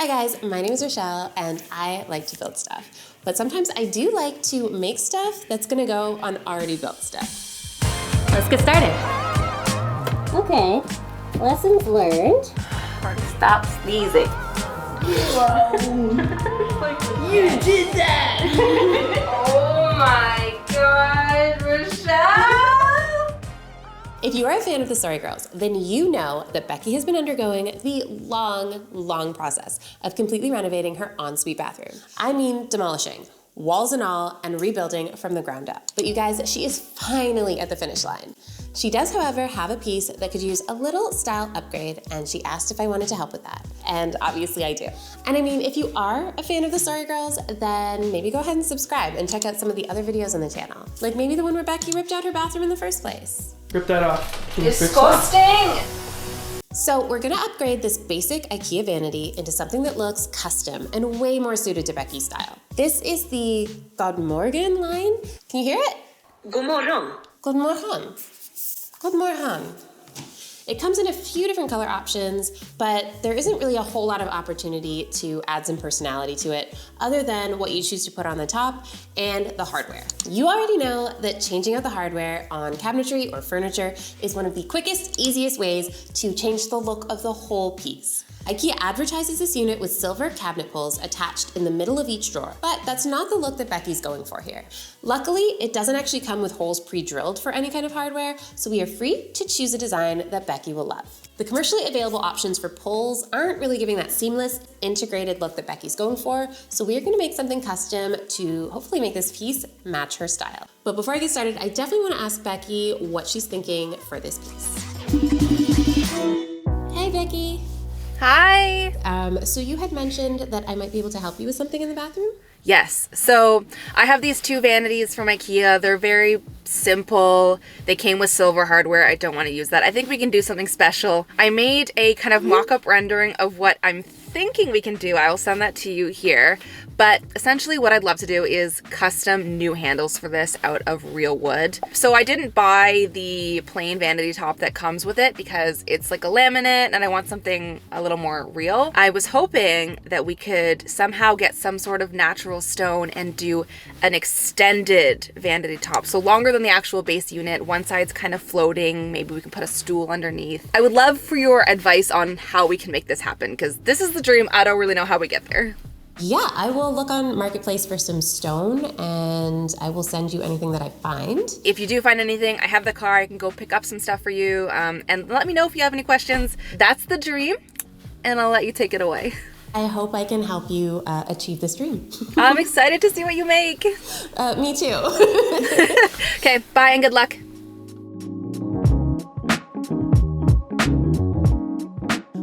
Hi guys, my name is Rochelle and I like to build stuff. But sometimes I do like to make stuff that's gonna go on already built stuff. Let's get started. Okay, lessons learned. Stop sneezing. Whoa. You did that! Oh my god, Rochelle! If you are a fan of TheSorryGirls, then you know that Becky has been undergoing the long process of completely renovating her ensuite bathroom. I mean, demolishing, walls and all, and rebuilding from the ground up. But you guys, she is finally at the finish line. She does, however, have a piece that could use a little style upgrade, and she asked if I wanted to help with that. And obviously I do. And I mean, if you are a fan of TheSorryGirls, then maybe go ahead and subscribe and check out some of the other videos on the channel. Like maybe the one where Becky ripped out her bathroom in the first place. Rip that off. Disgusting! So we're gonna upgrade this basic IKEA vanity into something that looks custom and way more suited to Becky's style. This is the Godmorgon line. Can you hear it? Godmorgon. Godmorgon. Godmorgon. It comes in a few different color options, but there isn't really a whole lot of opportunity to add some personality to it other than what you choose to put on the top and the hardware. You already know that changing out the hardware on cabinetry or furniture is one of the quickest, easiest ways to change the look of the whole piece. IKEA advertises this unit with silver cabinet pulls attached in the middle of each drawer, but that's not the look that Becky's going for here. Luckily, it doesn't actually come with holes pre-drilled for any kind of hardware, so we are free to choose a design that Becky will love. The commercially available options for pulls aren't really giving that seamless, integrated look that Becky's going for, so we are gonna make something custom to hopefully make this piece match her style. But before I get started, I definitely wanna ask Becky what she's thinking for this piece. Hey, Becky. Hi. So you had mentioned that I might be able to help you with something in the bathroom? Yes. So I have these two vanities from IKEA. They're very simple. They came with silver hardware. I don't want to use that. I think we can do something special. I made a kind of mock-up rendering of what I'm thinking we can do. I will send that to you here. But essentially what I'd love to do is custom new handles for this out of real wood. So I didn't buy the plain vanity top that comes with it because it's like a laminate and I want something a little more real. I was hoping that we could somehow get some sort of natural stone and do an extended vanity top. So longer than the actual base unit, one side's kind of floating. Maybe we can put a stool underneath. I would love for your advice on how we can make this happen because this is the dream. I don't really know how we get there. Yeah, I will look on Marketplace for some stone and I will send you anything that I find. If you do find anything, I have the car. I can go pick up some stuff for you and let me know if you have any questions. That's the dream and I'll let you take it away. I hope I can help you achieve this dream. I'm excited to see what you make. Me too. Okay, bye and good luck.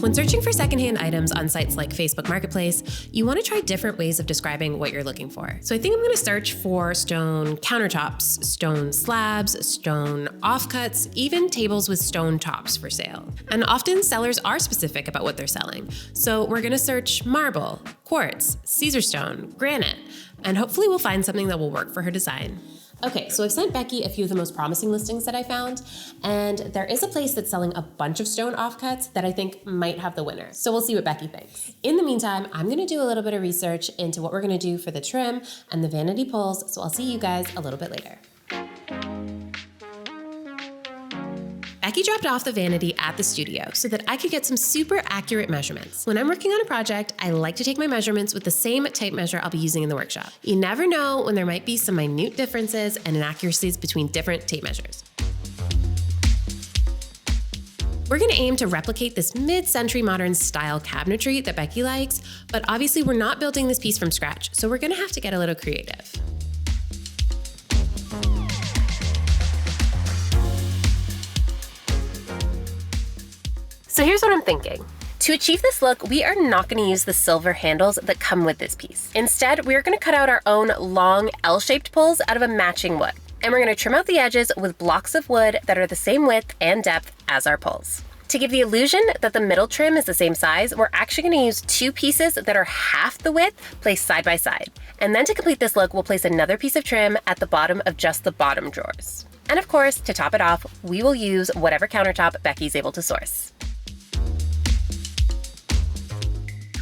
When searching for secondhand items on sites like Facebook Marketplace, you want to try different ways of describing what you're looking for. So I think I'm going to search for stone countertops, stone slabs, stone offcuts, even tables with stone tops for sale. And often sellers are specific about what they're selling. So we're going to search marble, quartz, Caesar stone, granite, and hopefully we'll find something that will work for her design. Okay, so I've sent Becky a few of the most promising listings that I found, and there is a place that's selling a bunch of stone offcuts that I think might have the winner. So we'll see what Becky thinks. In the meantime, I'm gonna do a little bit of research into what we're gonna do for the trim and the vanity pulls, so I'll see you guys a little bit later. Becky dropped off the vanity at the studio so that I could get some super accurate measurements. When I'm working on a project, I like to take my measurements with the same tape measure I'll be using in the workshop. You never know when there might be some minute differences and inaccuracies between different tape measures. We're gonna aim to replicate this mid-century modern style cabinetry that Becky likes, but obviously we're not building this piece from scratch, so we're gonna have to get a little creative. So here's what I'm thinking. To achieve this look, we are not going to use the silver handles that come with this piece. Instead, we're going to cut out our own long L-shaped pulls out of a matching wood. And we're going to trim out the edges with blocks of wood that are the same width and depth as our pulls. To give the illusion that the middle trim is the same size, we're actually going to use two pieces that are half the width placed side by side. And then to complete this look, we'll place another piece of trim at the bottom of just the bottom drawers. And of course, to top it off, we will use whatever countertop Becky's able to source.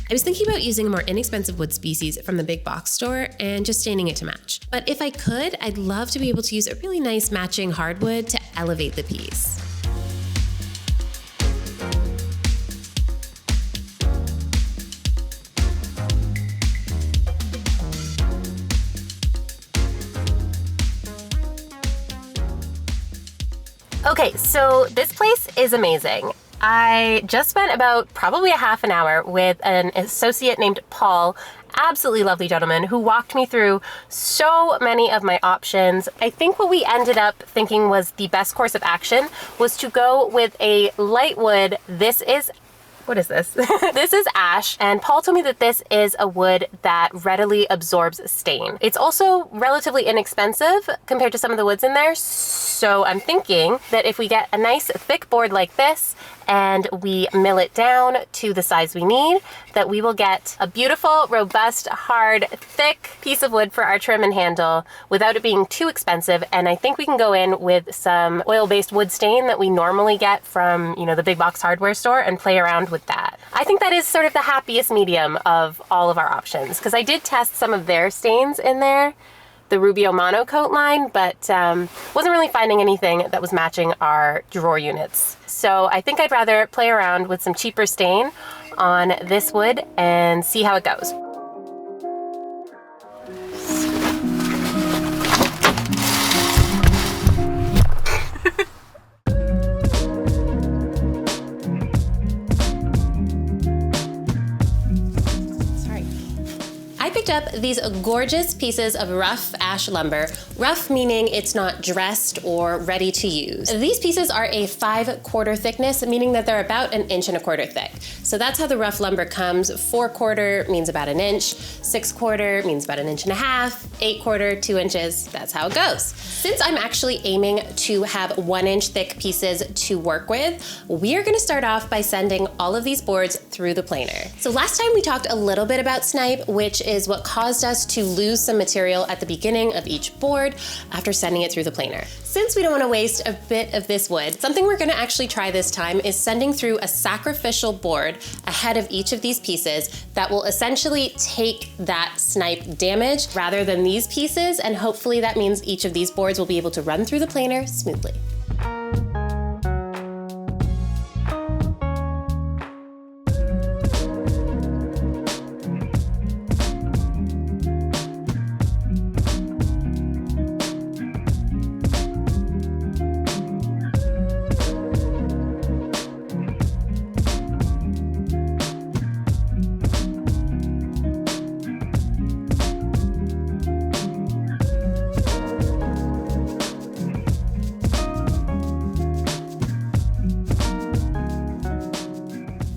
I was thinking about using a more inexpensive wood species from the big box store and just staining it to match. But if I could, I'd love to be able to use a really nice matching hardwood to elevate the piece. Okay, so this place is amazing. I just spent about probably a half an hour with an associate named Paul, absolutely lovely gentleman, who walked me through so many of my options. I think what we ended up thinking was the best course of action was to go with a light wood. What is this? This is ash, and Paul told me that this is a wood that readily absorbs stain. It's also relatively inexpensive compared to some of the woods in there, so I'm thinking that if we get a nice thick board like this and we mill it down to the size we need, that we will get a beautiful, robust, hard, thick piece of wood for our trim and handle without it being too expensive. And I think we can go in with some oil-based wood stain that we normally get from, the big box hardware store and play around with that. I think that is sort of the happiest medium of all of our options, because I did test some of their stains in there, the Rubio Monocoat line, but wasn't really finding anything that was matching our drawer units. So I think I'd rather play around with some cheaper stain on this wood and see how it goes. I picked up these gorgeous pieces of rough ash lumber. Rough meaning it's not dressed or ready to use. These pieces are a 5/4 thickness, meaning that they're about 1 1/4 thick. So that's how the rough lumber comes. 4/4 means about 1 inch, 6/4 means about 1.5 inches, 8/4, 2 inches. That's how it goes. Since I'm actually aiming to have 1 inch thick pieces to work with, we are gonna start off by sending all of these boards through the planer. So last time we talked a little bit about snipe, which is what caused us to lose some material at the beginning of each board after sending it through the planer. Since we don't want to waste a bit of this wood, something we're going to actually try this time is sending through a sacrificial board ahead of each of these pieces that will essentially take that snipe damage rather than these pieces, and hopefully that means each of these boards will be able to run through the planer smoothly.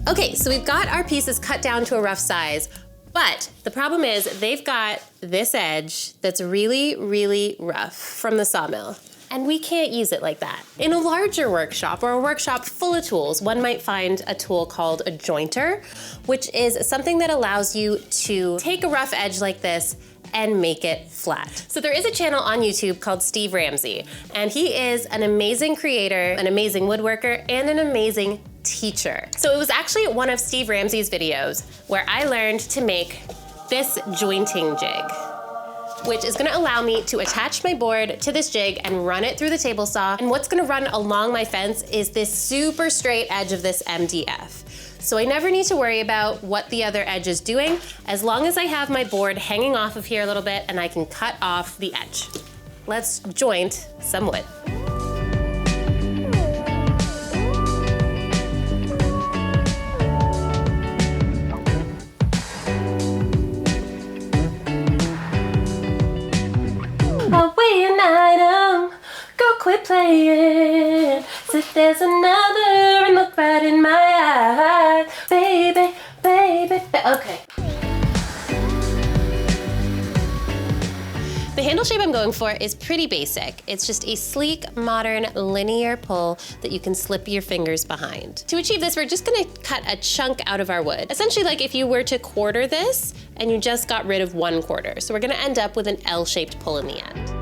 Okay, so we've got our pieces cut down to a rough size, but the problem is they've got this edge that's really, really rough from the sawmill, and we can't use it like that. In a larger workshop or a workshop full of tools, one might find a tool called a jointer, which is something that allows you to take a rough edge like this and make it flat. So there is a channel on YouTube called Steve Ramsey, and he is an amazing creator, an amazing woodworker, and an amazing teacher. So it was actually one of Steve Ramsey's videos where I learned to make this jointing jig, which is gonna allow me to attach my board to this jig and run it through the table saw. And what's gonna run along my fence is this super straight edge of this MDF. So I never need to worry about what the other edge is doing, as long as I have my board hanging off of here a little bit and I can cut off the edge. Let's joint some wood. Away an item, go quit playing. So if there's another and look right in my eye, baby, baby, okay. The handle shape I'm going for is pretty basic. It's just a sleek, modern, linear pull that you can slip your fingers behind. To achieve this, we're just gonna cut a chunk out of our wood. Essentially like if you were to quarter this and you just got rid of 1/4. So we're gonna end up with an L-shaped pull in the end.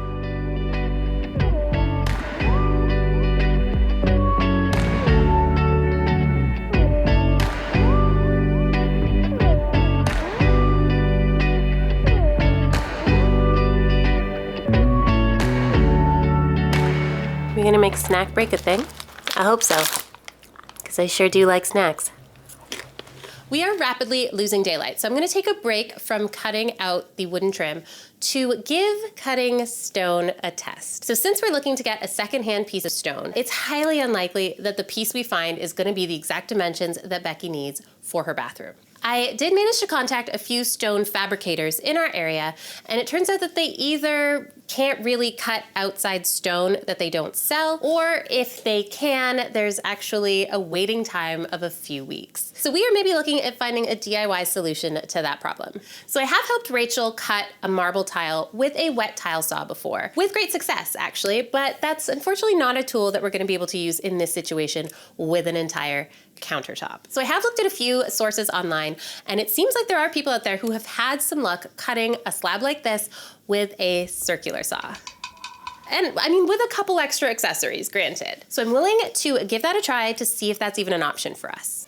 gonna make snack break a thing? I hope so, because I sure do like snacks. We are rapidly losing daylight, so I'm gonna take a break from cutting out the wooden trim to give cutting stone a test. So since we're looking to get a secondhand piece of stone, it's highly unlikely that the piece we find is gonna be the exact dimensions that Becky needs for her bathroom. I did manage to contact a few stone fabricators in our area, and it turns out that they either can't really cut outside stone that they don't sell, or if they can, there's actually a waiting time of a few weeks. So we are maybe looking at finding a DIY solution to that problem. So I have helped Rachel cut a marble tile with a wet tile saw before, with great success actually, but that's unfortunately not a tool that we're gonna be able to use in this situation with an entire countertop. So I have looked at a few sources online, and it seems like there are people out there who have had some luck cutting a slab like this with a circular saw. And I mean, with a couple extra accessories, granted. So I'm willing to give that a try to see if that's even an option for us.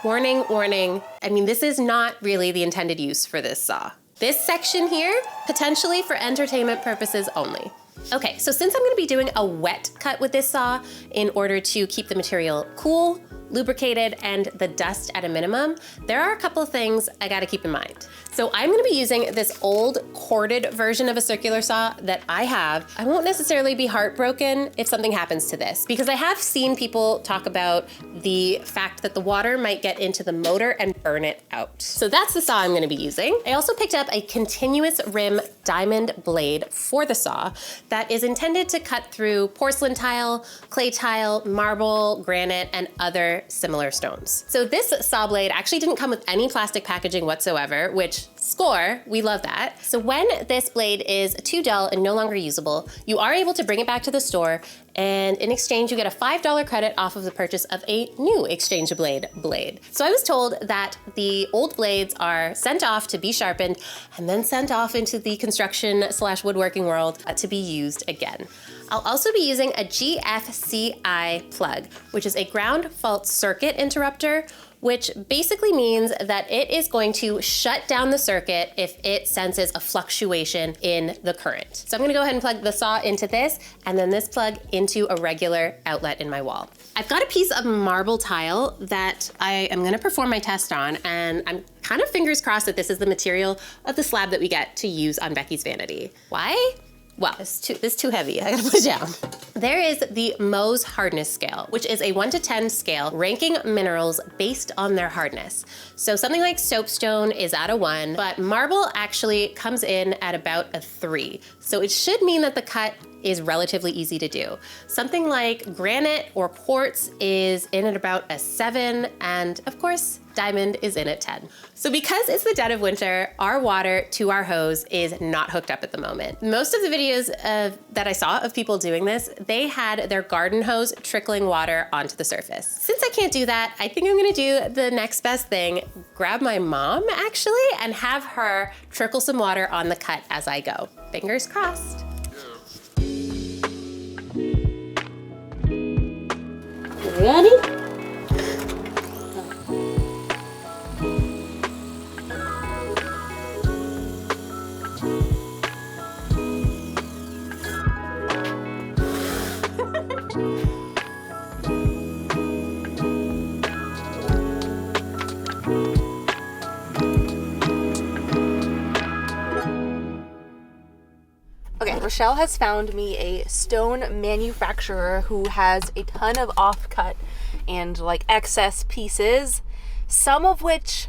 Warning, warning. I mean, this is not really the intended use for this saw. This section here, potentially for entertainment purposes only. Okay, so since I'm gonna be doing a wet cut with this saw in order to keep the material cool, lubricated, and the dust at a minimum, there are a couple of things I gotta keep in mind. So I'm gonna be using this old corded version of a circular saw that I have. I won't necessarily be heartbroken if something happens to this, because I have seen people talk about the fact that the water might get into the motor and burn it out. So that's the saw I'm gonna be using. I also picked up a continuous rim diamond blade for the saw that is intended to cut through porcelain tile, clay tile, marble, granite, and other similar stones. So this saw blade actually didn't come with any plastic packaging whatsoever, which score, we love that. So when this blade is too dull and no longer usable, you are able to bring it back to the store, and in exchange you get a $5 credit off of the purchase of a new exchange blade. So I was told that the old blades are sent off to be sharpened and then sent off into the construction/woodworking world to be used again. I'll also be using a GFCI plug, which is a ground fault circuit interrupter, which basically means that it is going to shut down the circuit if it senses a fluctuation in the current. So I'm gonna go ahead and plug the saw into this, and then this plug into a regular outlet in my wall. I've got a piece of marble tile that I am gonna perform my test on, and I'm kind of fingers crossed that this is the material of the slab that we get to use on Becky's vanity. Why? Well, it's too heavy, I gotta put it down. There is the Mohs hardness scale, which is a 1 to 10 scale, ranking minerals based on their hardness. So something like soapstone is at a 1, but marble actually comes in at about a 3. So it should mean that the cut is relatively easy to do. Something like granite or quartz is in at about a 7, and of course, diamond is in at 10. So because it's the dead of winter, our water to our hose is not hooked up at the moment. Most of the videos that I saw of people doing this, they had their garden hose trickling water onto the surface. Since I can't do that, I think I'm gonna do the next best thing, grab my mom actually, and have her trickle some water on the cut as I go. Fingers crossed. Ready? Okay, Rochelle has found me a stone manufacturer who has a ton of offcut and like excess pieces, some of which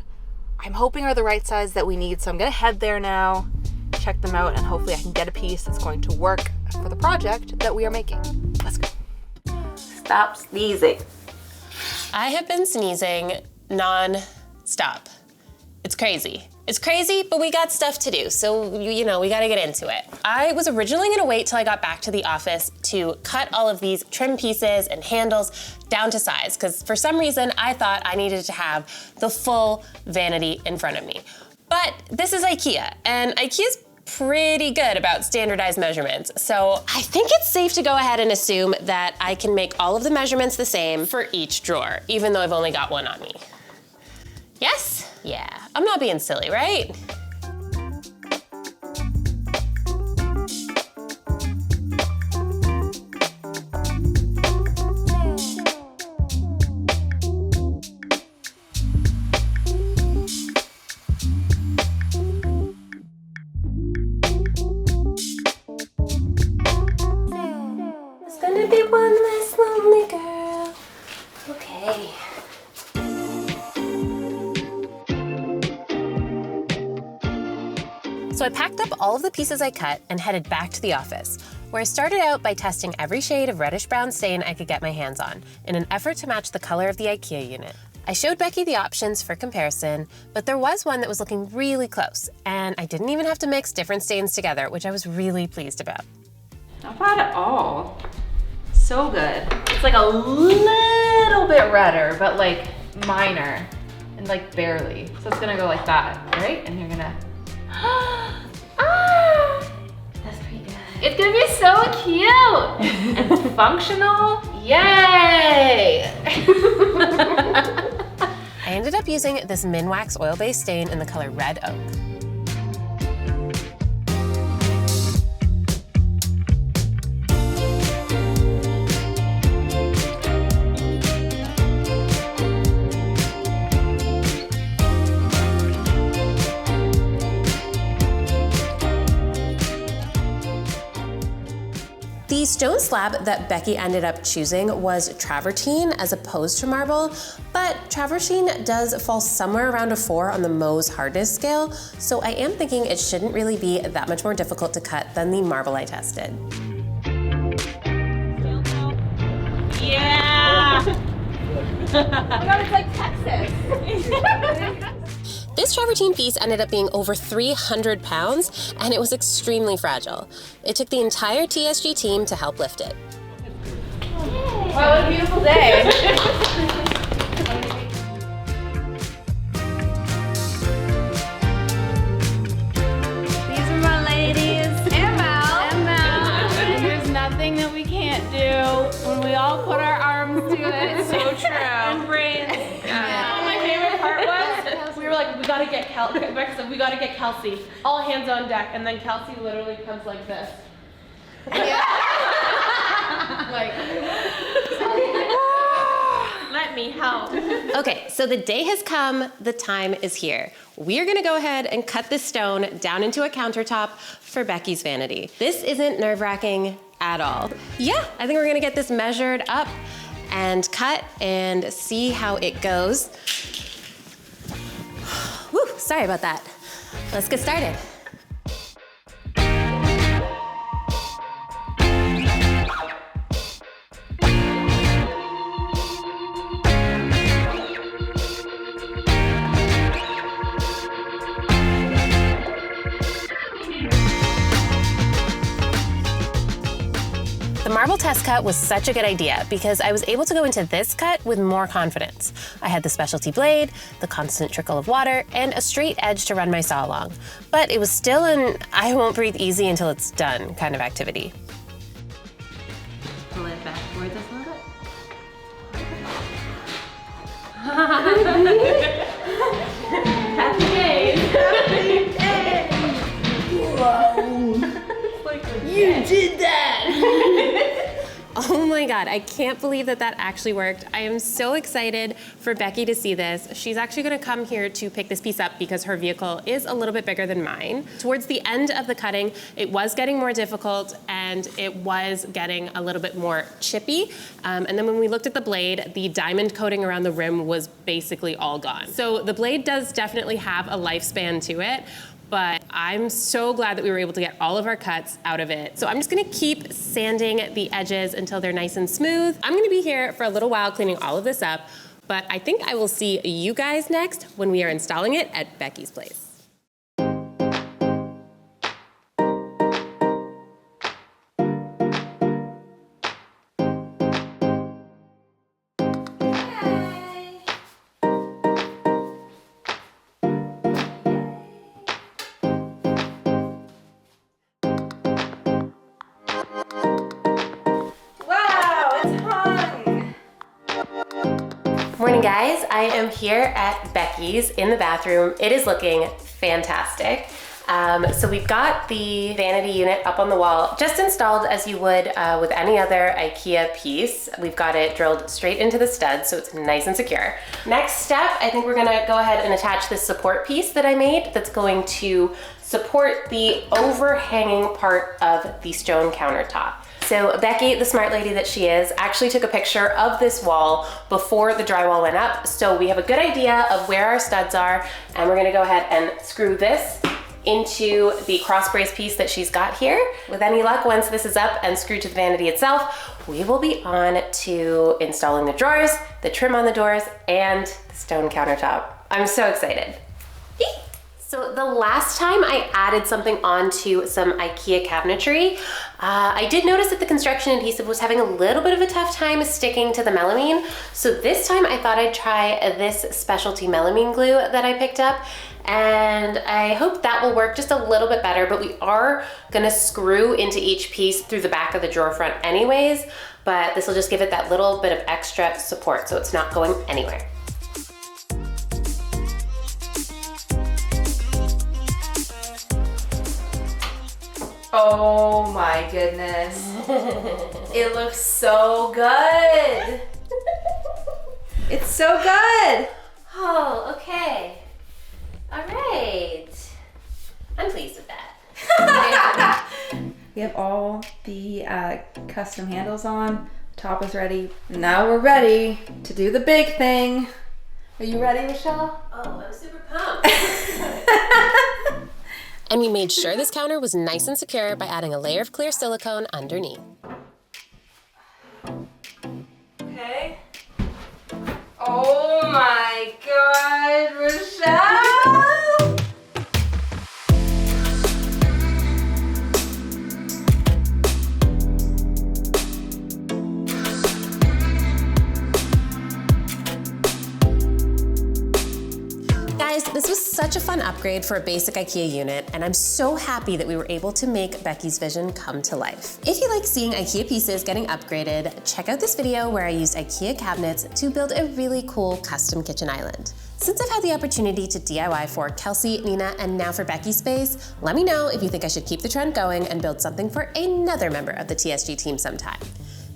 I'm hoping are the right size that we need. So I'm gonna head there now, check them out, and hopefully I can get a piece that's going to work for the project that we are making. Let's go. Stop sneezing. I have been sneezing non-stop. It's crazy. It's crazy, but we got stuff to do, so you know, we gotta get into it. I was originally gonna wait till I got back to the office to cut all of these trim pieces and handles down to size, because for some reason I thought I needed to have the full vanity in front of me. But this is IKEA, and IKEA's pretty good about standardized measurements, so I think it's safe to go ahead and assume that I can make all of the measurements the same for each drawer, even though I've only got one on me. Yes? Yeah, I'm not being silly, right? So I packed up all of the pieces I cut and headed back to the office, where I started out by testing every shade of reddish-brown stain I could get my hands on in an effort to match the color of the IKEA unit. I showed Becky the options for comparison, but there was one that was looking really close, and I didn't even have to mix different stains together, which I was really pleased about. Not bad at all. So good. It's like a little bit redder, but like minor and like barely. So it's gonna go like that, right? And you're gonna, That's pretty good. it's gonna be so cute and functional. Yay! I ended up using this Minwax oil-based stain in the color Red Oak. The stone slab that Becky ended up choosing was travertine as opposed to marble, but travertine does fall somewhere around a 4 on the Mohs hardness scale, so I am thinking it shouldn't really be that much more difficult to cut than the marble I tested. Yeah! Oh my god, it's like Texas. This travertine piece ended up being over 300 pounds, and it was extremely fragile. It took the entire TSG team to help lift it. Wow, what a beautiful day. These are my ladies. And Mel. And there's nothing that we can't do when we all put our arms to it. So true. And brains. My favorite part was, we were like, we gotta get Kelsey. Becky said, we gotta get Kelsey. All hands on deck. And then Kelsey literally comes like this. Like, let me help. Okay, so the day has come, the time is here. We're gonna go ahead and cut this stone down into a countertop for Becky's vanity. This isn't nerve-wracking at all. Yeah, I think we're gonna get this measured up and cut and see how it goes. Whew, sorry about that. Let's get started. The marble test cut was such a good idea because I was able to go into this cut with more confidence. I had the specialty blade, the constant trickle of water, and a straight edge to run my saw along. But it was still an I won't breathe easy until it's done kind of activity. Pull it backwards a little bit. Happy days. Happy days. Whoa. You did that. Oh my God, I can't believe that that actually worked. I am so excited for Becky to see this. She's actually gonna come here to pick this piece up because her vehicle is a little bit bigger than mine. Towards the end of the cutting, it was getting more difficult and it was getting a little bit more chippy. And then when we looked at the blade, the diamond coating around the rim was basically all gone. So the blade does definitely have a lifespan to it, but I'm so glad that we were able to get all of our cuts out of it. So I'm just gonna keep sanding the edges until they're nice and smooth. I'm gonna be here for a little while cleaning all of this up, but I think I will see you guys next when we are installing it at Becky's place. Morning guys, I am here at Becky's in the bathroom. It is looking fantastic. So we've got the vanity unit up on the wall, just installed as you would with any other IKEA piece. We've got it drilled straight into the stud so it's nice and secure. Next step, I think we're gonna go ahead and attach this support piece that I made that's going to support the overhanging part of the stone countertop. So Becky, the smart lady that she is, actually took a picture of this wall before the drywall went up. So we have a good idea of where our studs are, and we're gonna go ahead and screw this into the cross brace piece that she's got here. With any luck, once this is up and screwed to the vanity itself, we will be on to installing the drawers, the trim on the doors, and the stone countertop. I'm so excited. So the last time I added something onto some IKEA cabinetry, I did notice that the construction adhesive was having a little bit of a tough time sticking to the melamine. So this time I thought I'd try this specialty melamine glue that I picked up, and I hope that will work just a little bit better, but we are gonna screw into each piece through the back of the drawer front anyways, but this will just give it that little bit of extra support so it's not going anywhere. Oh my goodness. It looks so good. It's so good. Oh, okay. All right. I'm pleased with that. We have all the custom handles on. Top is ready. Now we're ready to do the big thing. Are you ready, Rochelle? Oh, I'm super pumped. And we made sure this counter was nice and secure by adding a layer of clear silicone underneath. Okay. Oh my God, Rochelle! Guys, this was such a fun upgrade for a basic IKEA unit, and I'm so happy that we were able to make Becky's vision come to life. If you like seeing IKEA pieces getting upgraded, check out this video where I used IKEA cabinets to build a really cool custom kitchen island. Since I've had the opportunity to DIY for Kelsey, Nina, and now for Becky's space, let me know if you think I should keep the trend going and build something for another member of the TSG team sometime.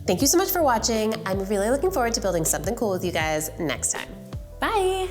Thank you so much for watching. I'm really looking forward to building something cool with you guys next time. Bye!